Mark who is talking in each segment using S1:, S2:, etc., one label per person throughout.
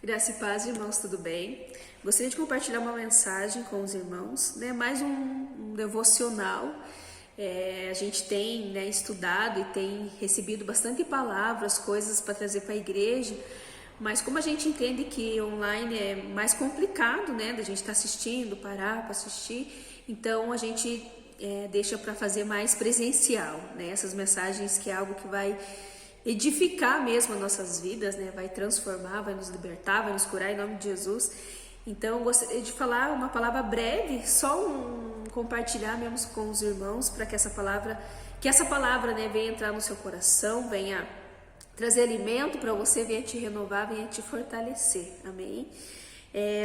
S1: Graça e paz, irmãos, tudo bem? Gostaria de compartilhar uma mensagem com os irmãos, mais um devocional. A gente tem estudado e tem recebido bastante palavras, coisas para trazer para a igreja, mas como a gente entende que online é mais complicado, da gente estar assistindo, parar para assistir, então a gente deixa para fazer mais presencial, essas mensagens, que é algo que vai edificar mesmo as nossas vidas, vai transformar, vai nos libertar, vai nos curar em nome de Jesus. Então eu gostaria de falar uma palavra breve, só compartilhar mesmo com os irmãos, para que essa palavra venha entrar no seu coração, venha trazer alimento para você, venha te renovar, venha te fortalecer, amém?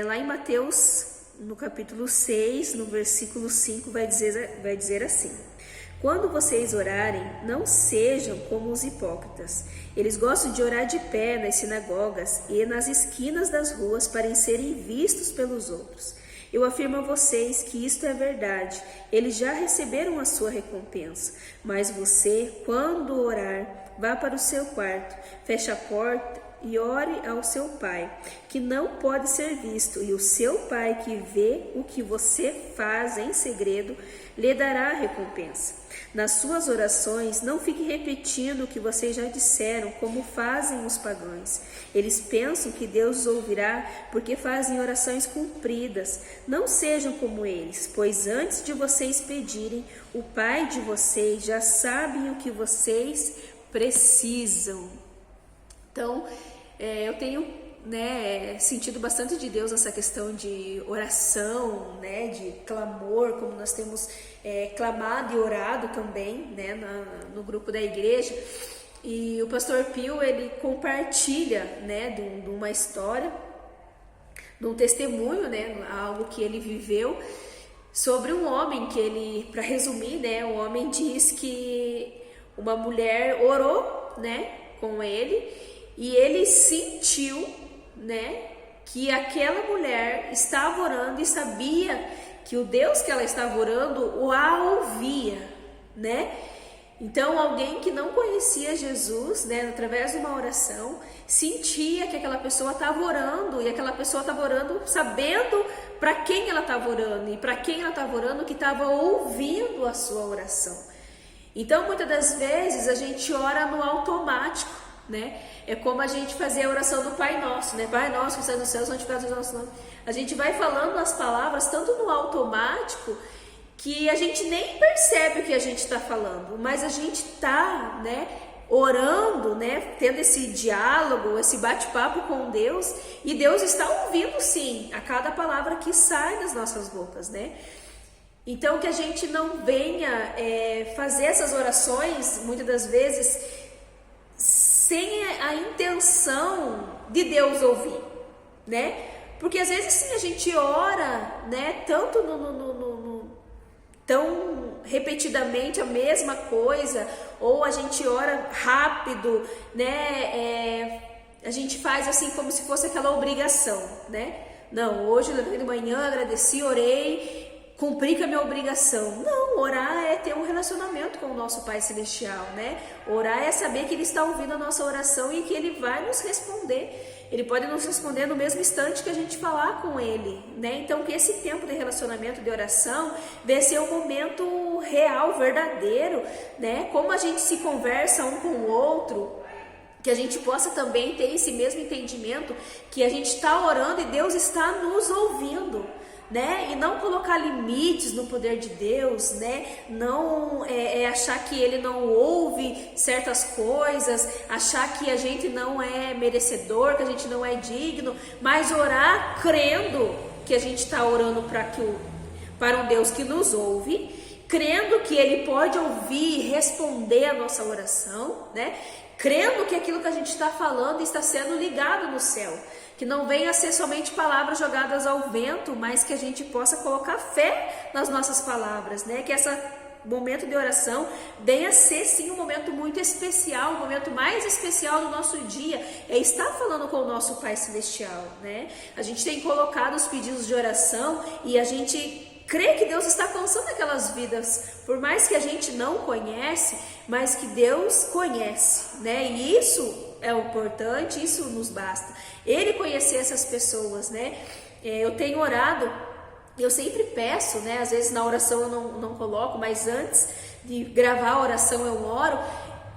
S1: Lá em Mateus, no capítulo 6, no versículo 5, vai dizer assim: quando vocês orarem, não sejam como os hipócritas. Eles gostam de orar de pé nas sinagogas e nas esquinas das ruas para serem vistos pelos outros. Eu afirmo a vocês que isto é verdade. Eles já receberam a sua recompensa. Mas você, quando orar, vá para o seu quarto, feche a porta e ore ao seu pai, que não pode ser visto, e o seu pai, que vê o que você faz em segredo, lhe dará a recompensa. Nas suas orações, não fique repetindo o que vocês já disseram, como fazem os pagãos. Eles pensam que Deus os ouvirá porque fazem orações compridas. Não sejam como eles, pois antes de vocês pedirem, o Pai de vocês já sabe o que vocês precisam. Então, eu tenho sentido bastante de Deus nessa questão de oração, de clamor, como nós temos clamado e orado também, no grupo da igreja. E o pastor Pio, ele compartilha, de uma história, de um testemunho, algo que ele viveu, sobre um homem que ele, para resumir, o homem diz que uma mulher orou, com ele, e ele sentiu, que aquela mulher estava orando e sabia que o Deus que ela estava orando a ouvia, Então alguém que não conhecia Jesus, através de uma oração, sentia que aquela pessoa estava orando, e aquela pessoa estava orando sabendo para quem ela estava orando, e para quem ela estava orando que estava ouvindo a sua oração. Então muitas das vezes a gente ora no automático, É como a gente fazer a oração do Pai Nosso, Pai Nosso que estás no céu, santificado seja o nosso nome. A gente vai falando as palavras tanto no automático que a gente nem percebe o que a gente está falando, mas a gente está, orando, tendo esse diálogo, esse bate-papo com Deus, e Deus está ouvindo sim a cada palavra que sai das nossas bocas, Então que a gente não venha fazer essas orações, muitas das vezes, sem a intenção de Deus ouvir, Porque às vezes sim a gente ora, tanto tão repetidamente a mesma coisa, ou a gente ora rápido, a gente faz assim como se fosse aquela obrigação, Não, hoje eu levantei de manhã, agradeci, orei, cumprir com a minha obrigação. Não, orar é ter um relacionamento com o nosso Pai Celestial, Orar é saber que Ele está ouvindo a nossa oração e que Ele vai nos responder. Ele pode nos responder no mesmo instante que a gente falar com Ele, Então que esse tempo de relacionamento, de oração, deve ser um momento real, verdadeiro, Como a gente se conversa um com o outro, que a gente possa também ter esse mesmo entendimento, que a gente está orando e Deus está nos ouvindo, E não colocar limites no poder de Deus, Não achar que Ele não ouve certas coisas, achar que a gente não é merecedor, que a gente não é digno, mas orar crendo que a gente está orando para um Deus que nos ouve, crendo que Ele pode ouvir e responder a nossa oração, Crendo que aquilo que a gente está falando está sendo ligado no céu, que não venha a ser somente palavras jogadas ao vento, mas que a gente possa colocar fé nas nossas palavras, Que esse momento de oração venha a ser sim um momento muito especial, o momento mais especial do nosso dia, é estar falando com o nosso Pai Celestial, A gente tem colocado os pedidos de oração e a gente crê que Deus está alcançando aquelas vidas, por mais que a gente não conhece, mas que Deus conhece, E isso é o importante, isso nos basta. Ele conhecer essas pessoas, né? Eu tenho orado, eu sempre peço, né? Às vezes na oração eu não coloco, mas antes de gravar a oração eu oro,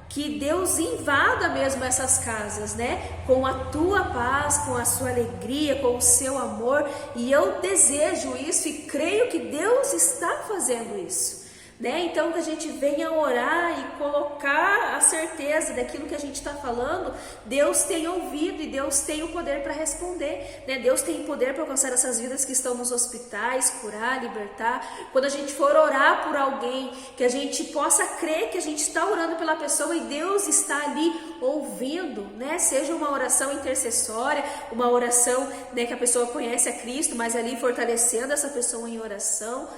S1: que Deus invada mesmo essas casas, né? Com a tua paz, com a sua alegria, com o seu amor. E eu desejo isso e creio que Deus está fazendo isso, né? Então que a gente venha orar e colocar a certeza daquilo que a gente está falando. Deus tem ouvido e Deus tem o poder para responder, né? Deus tem poder para alcançar essas vidas que estão nos hospitais, curar, libertar. Quando a gente for orar por alguém, que a gente possa crer que a gente está orando pela pessoa e Deus está ali ouvindo, né? Seja uma oração intercessória, uma oração, né, que a pessoa conhece a Cristo, mas ali fortalecendo essa pessoa em oração.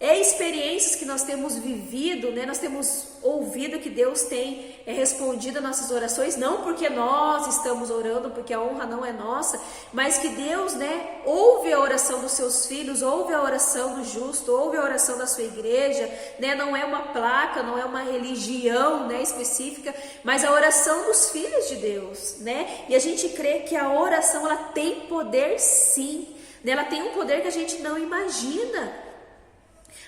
S1: Experiências que nós temos vivido, né? Nós temos ouvido que Deus tem respondido às nossas orações, não porque nós estamos orando, porque a honra não é nossa, mas que Deus, né, ouve a oração dos seus filhos, ouve a oração do justo, ouve a oração da sua igreja, né? Não é uma placa, não é uma religião, né, específica, mas a oração dos filhos de Deus, né? E a gente crê que a oração, ela tem poder sim, né? Ela tem um poder que a gente não imagina.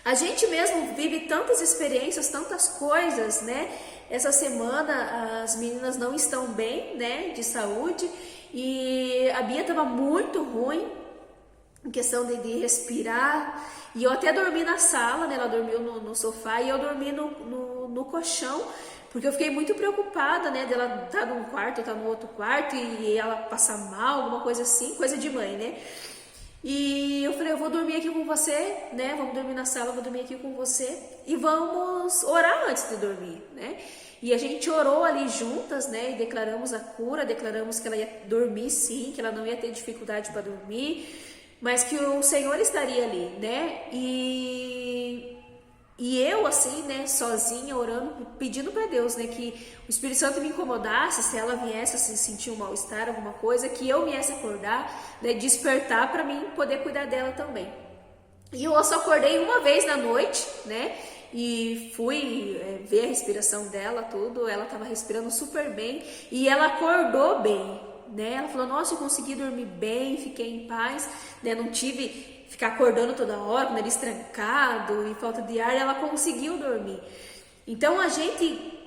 S1: A gente mesmo vive tantas experiências, tantas coisas, né? Essa semana as meninas não estão bem, né, de saúde, e a Bia estava muito ruim em questão de respirar, e eu até dormi na sala, né? Ela dormiu no sofá e eu dormi no colchão, porque eu fiquei muito preocupada, né, dela estar num quarto, estar no outro quarto e ela passar mal, alguma coisa assim, coisa de mãe, né? E eu falei, eu vou dormir aqui com você, né? Vamos dormir na sala, eu vou dormir aqui com você e vamos orar antes de dormir, né? E a gente orou ali juntas, né? E declaramos a cura, declaramos que ela ia dormir sim, que ela não ia ter dificuldade para dormir, mas que o Senhor estaria ali, né? E eu, assim, né, sozinha, orando, pedindo para Deus, né, que o Espírito Santo me incomodasse, se ela viesse a se sentir um mal-estar, alguma coisa, que eu viesse acordar, né, despertar para mim poder cuidar dela também. E eu só acordei uma vez na noite, né, e fui ver a respiração dela, tudo, ela estava respirando super bem, e ela acordou bem, né, ela falou, nossa, eu consegui dormir bem, fiquei em paz, né, não tive ficar acordando toda hora, com o nariz trancado e falta de ar, ela conseguiu dormir. Então a gente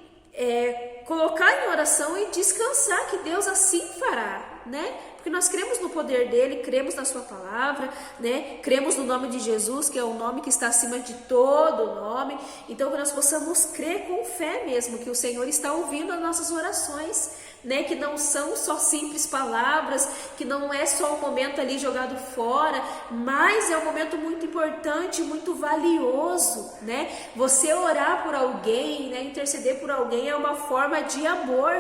S1: colocar em oração e descansar que Deus assim fará, né? Porque nós cremos no poder dele, cremos na sua palavra, né? Cremos no nome de Jesus, que é o nome que está acima de todo nome. Então que nós possamos crer com fé mesmo que o Senhor está ouvindo as nossas orações, né? Que não são só simples palavras, que não é só um momento ali jogado fora, mas é um momento muito importante, muito valioso, né? Você orar por alguém, né? Interceder por alguém é uma forma de amor,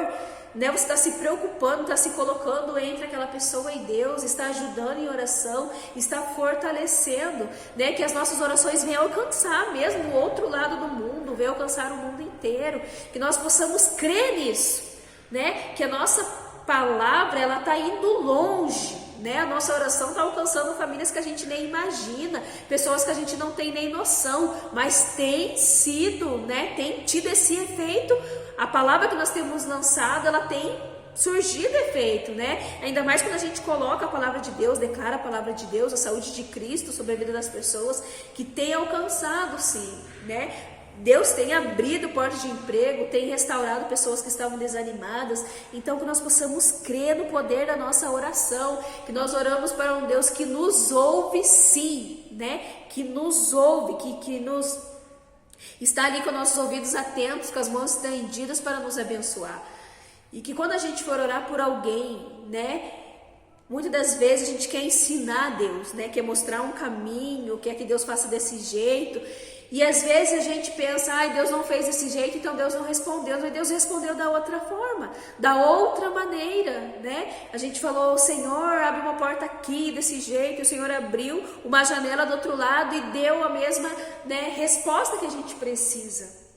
S1: né? Você está se preocupando, está se colocando entre aquela pessoa e Deus, está ajudando em oração, está fortalecendo, né? Que as nossas orações venham alcançar mesmo o outro lado do mundo, venham alcançar o mundo inteiro, que nós possamos crer nisso, né? Que a nossa palavra, ela está indo longe, né? A nossa oração está alcançando famílias que a gente nem imagina, pessoas que a gente não tem nem noção, mas tem sido, né? Tem tido esse efeito. A palavra que nós temos lançado, ela tem surgido efeito, né? Ainda mais quando a gente coloca a palavra de Deus, declara a palavra de Deus, a saúde de Cristo sobre a vida das pessoas, que tem alcançado sim, né? Deus tem abrido portas de emprego, tem restaurado pessoas que estavam desanimadas. Então que nós possamos crer no poder da nossa oração, que nós oramos para um Deus que nos ouve sim, né? Que nos ouve, que nos está ali com nossos ouvidos atentos, com as mãos estendidas para nos abençoar. E que quando a gente for orar por alguém, né? Muitas das vezes a gente quer ensinar a Deus, né? Quer mostrar um caminho, quer que Deus faça desse jeito. E às vezes a gente pensa, ai, Deus não fez desse jeito, então Deus não respondeu. Mas Deus respondeu da outra forma, da outra maneira, né? A gente falou, Senhor, abre uma porta aqui desse jeito. O Senhor abriu uma janela do outro lado e deu a mesma, né, resposta que a gente precisa.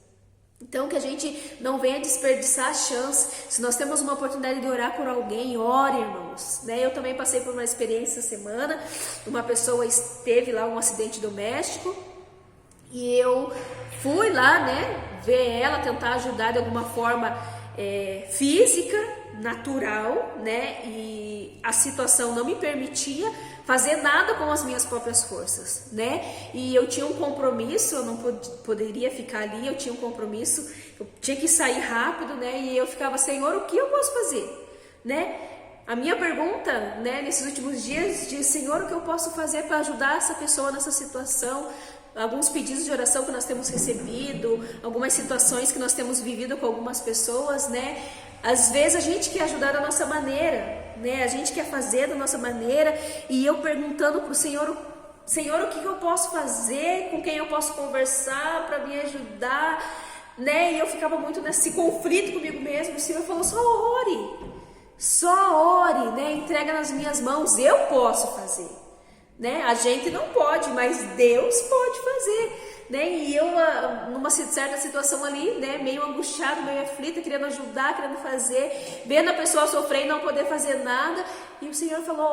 S1: Então que a gente não venha desperdiçar a chance. Se nós temos uma oportunidade de orar por alguém, ore, irmãos, né? Eu também passei por uma experiência essa semana. Uma pessoa teve lá um acidente doméstico e eu fui lá, né, ver ela, tentar ajudar de alguma forma física, natural, né? E a situação não me permitia fazer nada com as minhas próprias forças, né? E eu tinha um compromisso, eu não poderia ficar ali, eu tinha um compromisso, eu tinha que sair rápido, né? E eu ficava, Senhor, o que eu posso fazer, né? A minha pergunta, né, nesses últimos dias, de Senhor, o que eu posso fazer para ajudar essa pessoa nessa situação? Alguns pedidos de oração que nós temos recebido, algumas situações que nós temos vivido com algumas pessoas, né? Às vezes a gente quer ajudar da nossa maneira, né? A gente quer fazer da nossa maneira, e eu perguntando para o Senhor, Senhor, o que eu posso fazer? Com quem eu posso conversar para me ajudar, né? E eu ficava muito nesse conflito comigo mesmo. O Senhor falou, só ore, né? Entrega nas minhas mãos, eu posso fazer, né? A gente não pode, mas Deus pode fazer, né? E eu, numa certa situação ali, né, meio angustiada, meio aflita, querendo ajudar, querendo fazer, vendo a pessoa sofrer e não poder fazer nada, e o Senhor falou,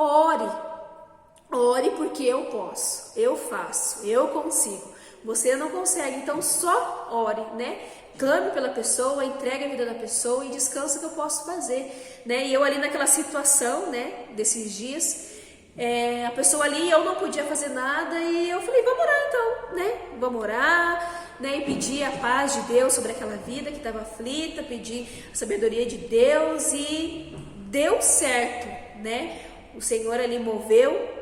S1: ore porque eu posso, eu faço, eu consigo, você não consegue, então só ore, né? Clame pela pessoa, entregue a vida da pessoa e descansa que eu posso fazer, né? E eu ali naquela situação, né, desses dias, a pessoa ali, eu não podia fazer nada, e eu falei, vamos orar então, né? Vamos orar, né? E pedir a paz de Deus sobre aquela vida que estava aflita, pedir a sabedoria de Deus, e deu certo, né? O Senhor ali moveu.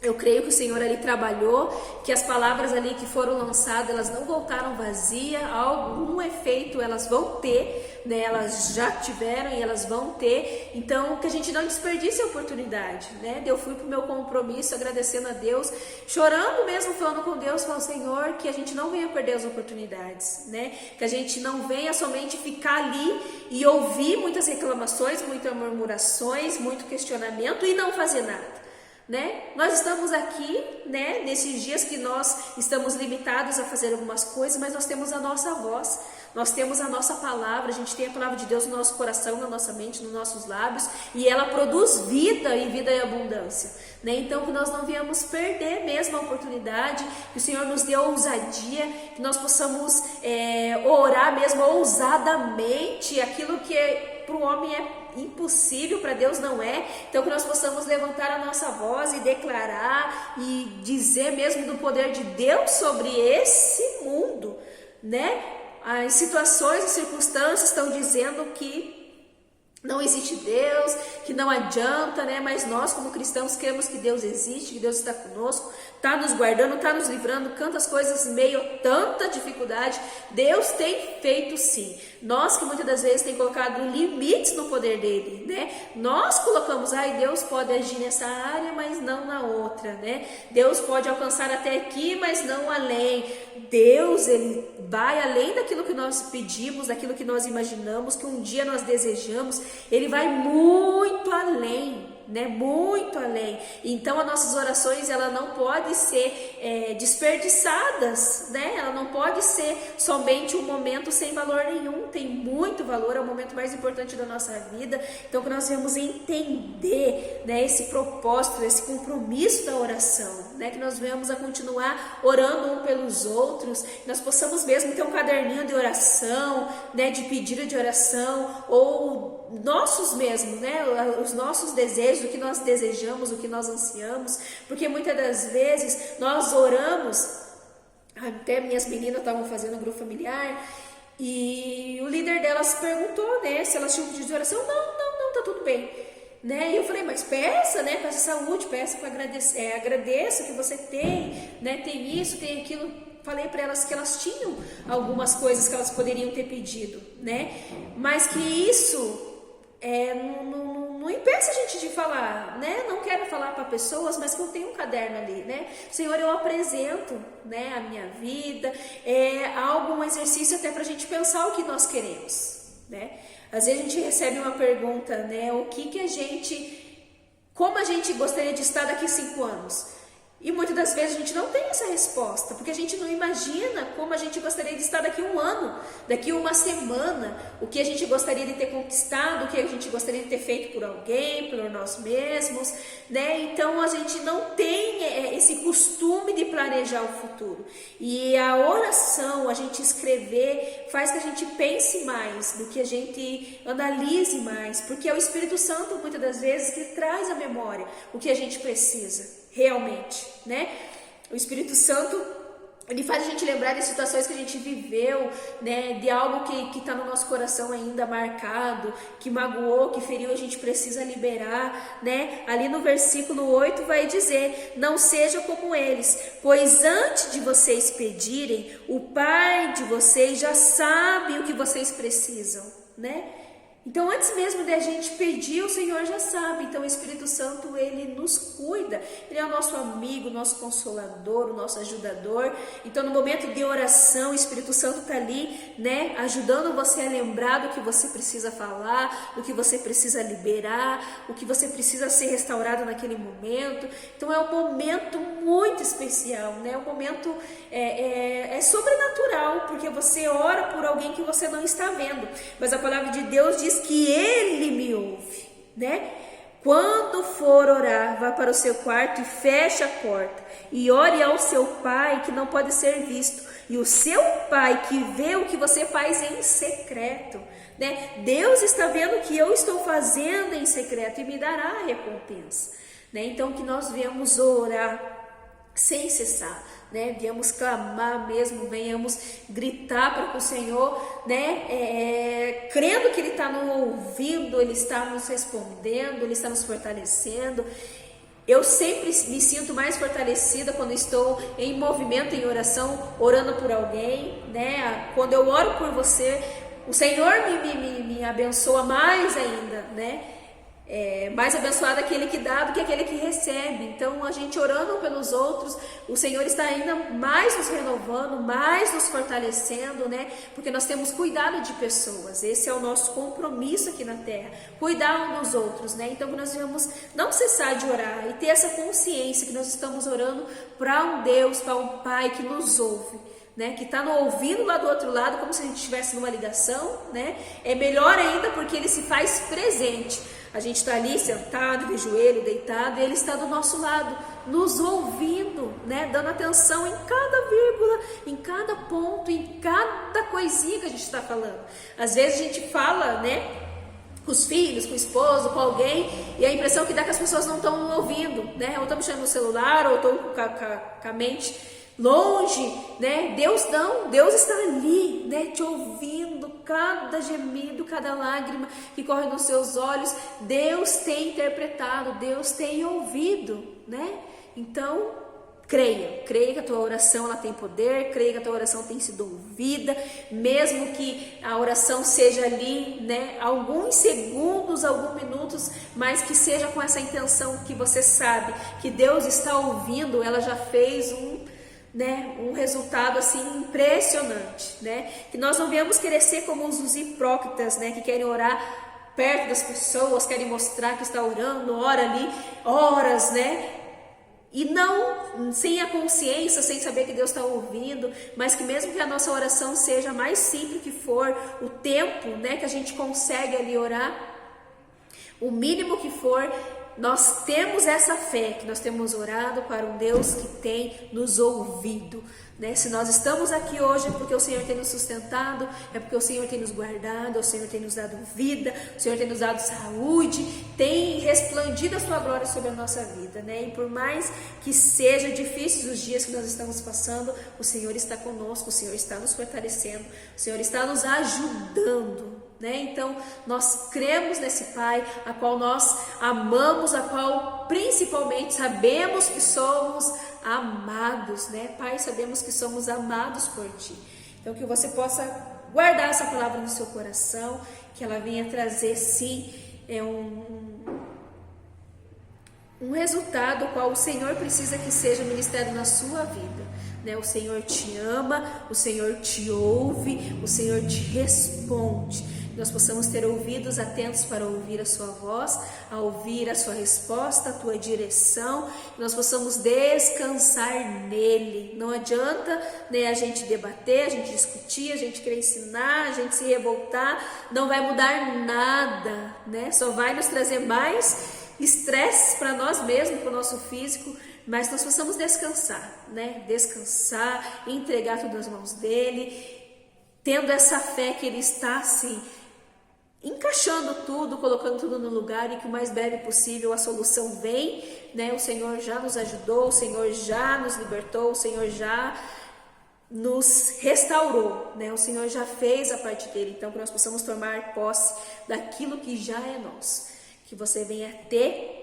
S1: Eu creio que o Senhor ali trabalhou, que as palavras ali que foram lançadas, elas não voltaram vazias, algum efeito elas vão ter, né? Elas já tiveram e elas vão ter, então que a gente não desperdice a oportunidade, né? Eu fui pro meu compromisso, agradecendo a Deus, chorando mesmo, falando com Deus, falando, Senhor, que a gente não venha perder as oportunidades, né? Que a gente não venha somente ficar ali e ouvir muitas reclamações, muitas murmurações, muito questionamento e não fazer nada. Né? Nós estamos aqui, né, nesses dias que nós estamos limitados a fazer algumas coisas, mas nós temos a nossa voz, nós temos a nossa palavra, a gente tem a palavra de Deus no nosso coração, na nossa mente, nos nossos lábios, e ela produz vida e vida em abundância, né? Então que nós não viemos perder mesmo a oportunidade, que o Senhor nos dê ousadia, que nós possamos orar mesmo ousadamente, aquilo que para o homem é impossível, para Deus não é. Então que nós possamos levantar a nossa voz e declarar e dizer mesmo do poder de Deus sobre esse mundo, né? As situações e circunstâncias estão dizendo que não existe Deus, que não adianta, né? Mas nós como cristãos cremos que Deus existe, que Deus está conosco, está nos guardando, está nos livrando, tantas coisas, meio tanta dificuldade, Deus tem feito sim. Nós que muitas das vezes tem colocado limites no poder dele, né? Nós colocamos, Deus pode agir nessa área, mas não na outra, né? Deus pode alcançar até aqui, mas não além. Deus, ele vai além daquilo que nós pedimos, daquilo que nós imaginamos, que um dia nós desejamos, ele vai muito além, né? Muito além. Então as nossas orações, ela não pode ser desperdiçadas, né? Ela não pode ser somente um momento sem valor nenhum, tem muito valor, é o momento mais importante da nossa vida. Então que nós venhamos entender, né, esse propósito, esse compromisso da oração, né? Que nós venhamos a continuar orando um pelos outros, que nós possamos mesmo ter um caderninho de oração, né, de pedido de oração, ou nossos mesmos, né, os nossos desejos, o que nós desejamos, o que nós ansiamos, porque muitas das vezes nós oramos, até minhas meninas estavam fazendo um grupo familiar, e o líder delas perguntou, né, se elas tinham pedido de oração. Não, tá tudo bem, né? E eu falei, mas peça, né, peça saúde, peça para agradecer, agradeça o que você tem, né, tem isso, tem aquilo. Falei para elas que elas tinham algumas coisas que elas poderiam ter pedido, né, mas que isso não impeça a gente de falar, né? Não quero falar para pessoas, mas que eu tenho um caderno ali, né? Senhor, eu apresento, né, a minha vida, um exercício até para a gente pensar o que nós queremos, né? Às vezes a gente recebe uma pergunta, né? Como a gente gostaria de estar daqui 5 anos? E muitas das vezes a gente não tem essa resposta, porque a gente não imagina como a gente gostaria de estar daqui a um ano, daqui a uma semana, o que a gente gostaria de ter conquistado, o que a gente gostaria de ter feito por alguém, por nós mesmos, né? Então a gente não tem esse costume de planejar o futuro. E a oração, a gente escrever, faz que a gente pense mais, do que a gente analise mais, porque é o Espírito Santo muitas das vezes que traz à memória o que a gente precisa. Realmente, né? O Espírito Santo, ele faz a gente lembrar de situações que a gente viveu, né? De algo que está no nosso coração ainda marcado, que magoou, que feriu, a gente precisa liberar, né? Ali no versículo 8 vai dizer: não seja como eles, pois antes de vocês pedirem, o Pai de vocês já sabe o que vocês precisam, né? Então, antes mesmo de a gente pedir, o Senhor já sabe. Então, o Espírito Santo, ele nos cuida. Ele é o nosso amigo, o nosso consolador, o nosso ajudador. Então, no momento de oração, o Espírito Santo está ali, né, ajudando você a lembrar do que você precisa falar, do que você precisa liberar, o que você precisa ser restaurado naquele momento. Então, é um momento muito especial, né? É um momento sobrenatural, porque você ora por alguém que você não está vendo. Mas a palavra de Deus diz que Ele me ouve, né? Quando for orar, vá para o seu quarto e feche a porta e ore ao seu Pai que não pode ser visto, e o seu Pai que vê o que você faz em secreto, né? Deus está vendo o que eu estou fazendo em secreto e me dará a recompensa, né? Então que nós venhamos orar sem cessar, né? Venhamos clamar mesmo, venhamos gritar para o Senhor, né? Crendo que Ele está nos ouvindo, Ele está nos respondendo, Ele está nos fortalecendo. Eu sempre me sinto mais fortalecida quando estou em movimento, em oração, orando por alguém, né? Quando eu oro por você, o Senhor me abençoa mais ainda, né? Mais abençoado aquele que dá do que aquele que recebe. Então, a gente orando pelos outros, o Senhor está ainda mais nos renovando, mais nos fortalecendo, né? Porque nós temos cuidado de pessoas. Esse é o nosso compromisso aqui na terra, cuidar um dos outros, né? Então, nós devemos não cessar de orar e ter essa consciência que nós estamos orando para um Deus, para um Pai que nos ouve, né, que está no ouvido lá do outro lado, como se a gente estivesse numa ligação, né? É melhor ainda porque Ele se faz presente. A gente está ali sentado, de joelho, deitado, e Ele está do nosso lado, nos ouvindo, né? Dando atenção em cada vírgula, em cada ponto, em cada coisinha que a gente está falando. Às vezes a gente fala, né, com os filhos, com o esposo, com alguém, e a impressão que dá é que as pessoas não estão ouvindo, né? Ou estão mexendo no celular, ou estão com a mente longe, né? Deus não, Deus está ali, né? Te ouvindo, cada gemido, cada lágrima que corre nos seus olhos, Deus tem interpretado, Deus tem ouvido, né? Então, creia que a tua oração ela tem poder, creia que a tua oração tem sido ouvida, mesmo que a oração seja ali, né, alguns segundos, alguns minutos, mas que seja com essa intenção que você sabe que Deus está ouvindo. Ela já fez um resultado assim impressionante, né? Que nós não viemos querer ser como os hipócritas, né? Que querem orar perto das pessoas, querem mostrar que está orando, ora ali horas, né? E não sem a consciência, sem saber que Deus está ouvindo, mas que mesmo que a nossa oração seja mais simples que for, o tempo, né, que a gente consegue ali orar, o mínimo que for, nós temos essa fé, que nós temos orado para um Deus que tem nos ouvido, né? Se nós estamos aqui hoje é porque o Senhor tem nos sustentado, é porque o Senhor tem nos guardado, o Senhor tem nos dado vida, o Senhor tem nos dado saúde, tem resplandido a sua glória sobre a nossa vida, né? E por mais que seja difíceis os dias que nós estamos passando, o Senhor está conosco, o Senhor está nos fortalecendo, o Senhor está nos ajudando, né? Então nós cremos nesse Pai, a qual nós amamos, a qual principalmente sabemos que somos amados, né? Pai, sabemos que somos amados por Ti. Então que você possa guardar essa palavra no seu coração, que ela venha trazer sim um resultado qual o Senhor precisa que seja ministrado na sua vida, né? O Senhor te ama, o Senhor te ouve, o Senhor te responde. nós possamos ter ouvidos atentos para ouvir a sua voz, a ouvir a sua resposta, a tua direção, que nós possamos descansar nele. Não adianta, né, a gente debater, a gente discutir, a gente querer ensinar, a gente se revoltar, não vai mudar nada, né? Só vai nos trazer mais estresse para nós mesmos, para o nosso físico, mas nós possamos descansar, né? Descansar, entregar tudo nas mãos dele, tendo essa fé que ele está assim, encaixando tudo, colocando tudo no lugar, e que o mais breve possível a solução vem, né? O Senhor já nos ajudou, o Senhor já nos libertou, o Senhor já nos restaurou, né? O Senhor já fez a parte dele, então que nós possamos tomar posse daquilo que já é nosso. Que você venha ter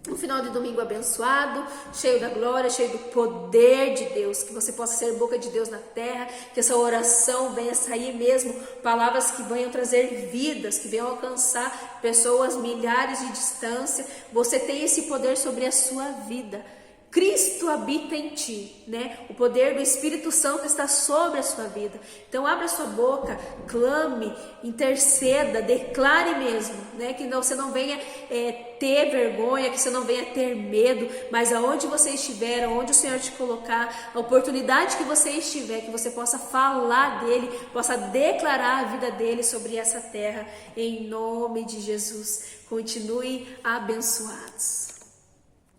S1: um final de domingo abençoado, cheio da glória, cheio do poder de Deus, que você possa ser boca de Deus na terra, que essa oração venha sair mesmo, palavras que venham trazer vidas, que venham alcançar pessoas milhares de distância. Você tem esse poder sobre a sua vida. Cristo habita em ti, né? O poder do Espírito Santo está sobre a sua vida. Então abra sua boca, clame, interceda, declare mesmo, né? Que você não venha ter vergonha, que você não venha ter medo, mas aonde você estiver, aonde o Senhor te colocar, a oportunidade que você estiver, que você possa falar dele, possa declarar a vida dele sobre essa terra, em nome de Jesus. Continue abençoados.